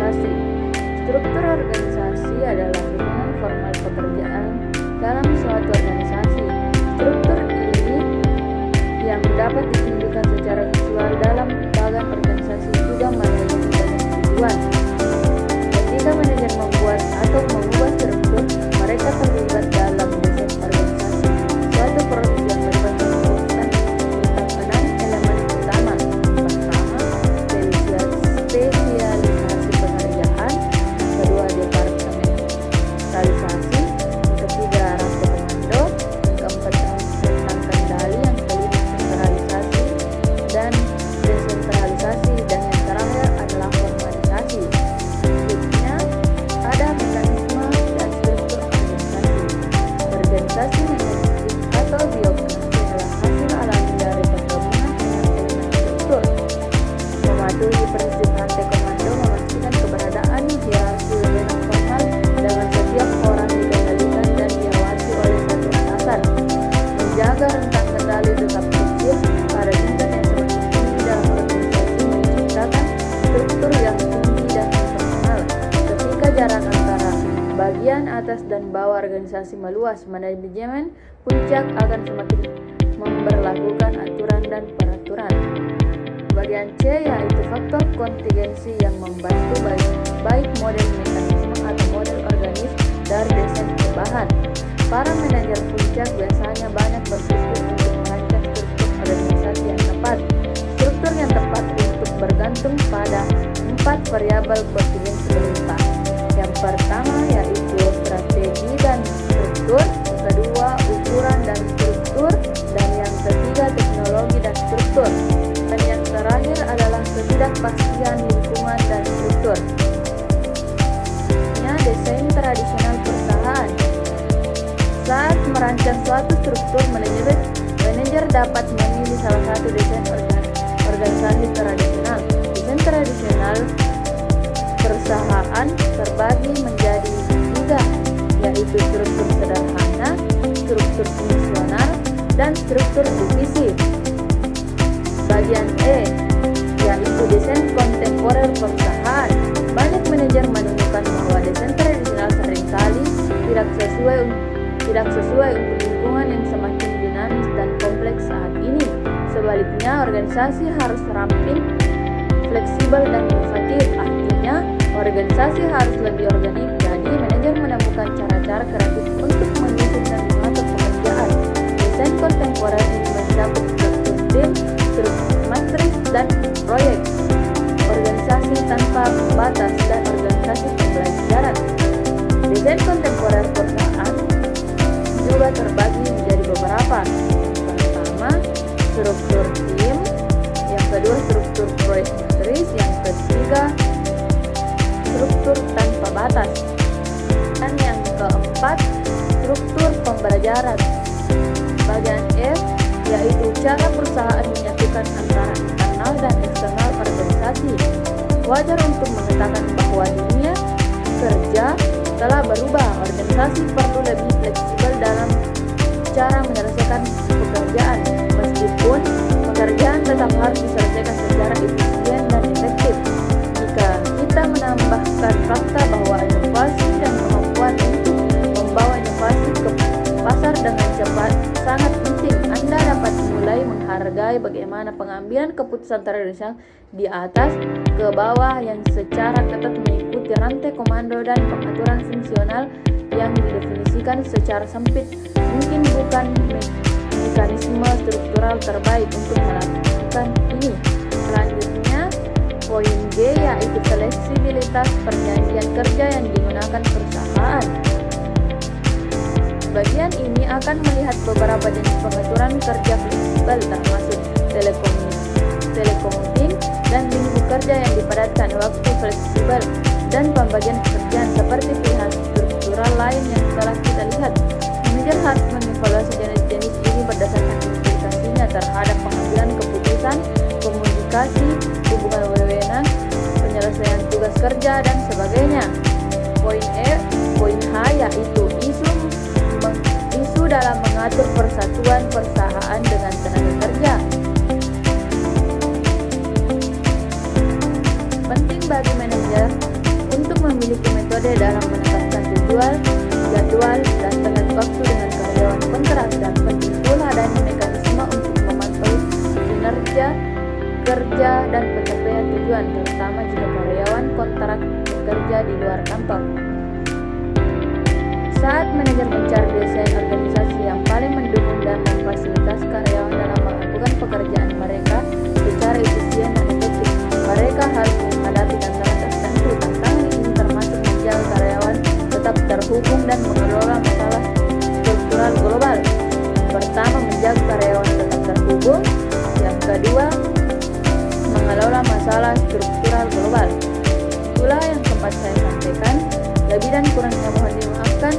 organisasi. Struktur organisasi adalah hubungan formal pekerjaan dalam suatu organisasi. Struktur ini yang dapat ditunjukkan secara visual dalam bagian organisasi juga melayani banyak tujuan. Ketika manajer membuat atau mengubah struktur, mereka terlibat dalam desain organisasi, suatu proses yang melibatkan tentang 6 elemen utama. Pertama, spesialisasi pekerjaan, kedua, departementalisasi, ketiga, rantai komando, keempat, tentang kendali, yang kelima, sentralisasi dan desentralisasi, dan yang terakhir adalah formalisasi. Selanjutnya ada mekanisme dan struktur organisasi. Organisasi mekanistik atau biokrasi adalah hasil alami dari penggabungan elemen struktur. Mematuhi prinsip rantai komando memastikan keberadaan hierarki wewenang formal dengan setiap orang dikendalikan dan diawasi oleh satu atasan. Menjaga rentang kendali tetap kecil pada tingkat yang semakin tinggi dalam organisasi menciptakan struktur yang tinggi dan personal. Ketika jarak antara bagian atas dan bawah organisasi meluas, manajemen puncak akan semakin memberlakukan aturan dan peraturan. Bagian C yaitu faktor kontingensi yang membantu baik model mekanisme atau model organis dari desain perubahan. Para manajer puncak biasanya banyak berpikir untuk merancang struktur organisasi yang tepat. Struktur yang tepat untuk bergantung pada 4 variabel kontingensi berupa. Yang pertama yaitu strategi dan struktur, yang kedua ukuran dan struktur, dan yang ketiga teknologi dan struktur. Dan yang terakhir adalah ketidakpastian lingkungan dan struktur. Desain tradisional perusahaan. Saat merancang suatu struktur, manajer dapat memilih salah satu desain organisasi tradisional. Desain tradisional perusahaan terbagi menjadi 3, yaitu struktur sederhana, struktur fungsional, dan struktur divisi. Bagian E yaitu desain kontemporer perusahaan. Banyak manajer menemukan bahwa desain tradisional seringkali tidak sesuai untuk lingkungan yang semakin dinamis dan kompleks saat ini. Sebaliknya, organisasi harus ramping, fleksibel, dan inovatif. Artinya, organisasi harus lebih organik. Jadi, manajer menemukan cara-cara kreatif untuk menyusun dan mengatur pekerjaan. Desain kontemporer ini mencakup struktur tim, struktur matris, dan proyek, organisasi tanpa batas, dan organisasi pembelajaran. Desain kontemporer perusahaan juga terbagi menjadi beberapa. Pertama, struktur tim, yang kedua struktur proyek matris, yang ketiga struktur tanpa batas, dan yang keempat struktur pembelajaran. Bagian F yaitu cara perusahaan menyatukan antara internal dan eksternal organisasi. Wajar untuk mengatakan bahwa dunia kerja telah berubah. Organisasi perlu lebih fleksibel dalam cara menyelesaikan pekerjaan, meskipun pekerjaan tetap harus diselesaikan secara efisien dan efektif. Jika kita menambahkan fakta bahwa inovasi dan kemampuan untuk membawa inovasi ke pasar dengan cepat sangat penting, Anda dapat mulai menghargai bagaimana pengambilan keputusan tradisional di atas ke bawah yang secara ketat mengikuti rantai komando dan pengaturan fungsional yang didefinisikan secara sempit mungkin bukan mekanisme struktural terbaik untuk melakukan ini. Selanjutnya, poin G yaitu fleksibilitas perjanjian kerja yang digunakan perusahaan. Bagian ini akan melihat beberapa jenis pengaturan kerja fleksibel termasuk telekomuting dan minggu kerja yang dipadatkan, waktu fleksibel, dan pembagian pekerjaan seperti pilihan struktural lain yang telah kita lihat. Manajer harus mengevaluasi jenis-jenis ini berdasarkan implikasinya terhadap pengambilan keputusan, komunikasi, hubungan wewenang, penyelesaian tugas kerja, dan sebagainya. Poin H yaitu isu dalam mengatur persatuan perusahaan dengan tenaga kerja. Penting bagi manajer memiliki metode dalam menetapkan tujuan, jadwal, dan tenggat waktu dengan karyawan kontrak, dan penting pula adanya mekanisme untuk memantau kinerja kerja dan pencapaian tujuan, terutama jika karyawan kontrak bekerja di luar kantor. Saat manajer mencari desain organisasi yang paling mendukung dan memfasilitasi karyawan dalam melakukan pekerjaan mereka secara efisien dan efektif, mereka harus menghadapi tantangan tertentu. Tantangan ini termasuk menjaga karyawan tetap terhubung dan mengelola masalah struktural global. Pertama, menjaga karyawan tetap terhubung. Yang kedua, mengelola masalah struktural global. Itulah yang sempat saya sampaikan. Lebih dan kurangnya mohon dimaafkan.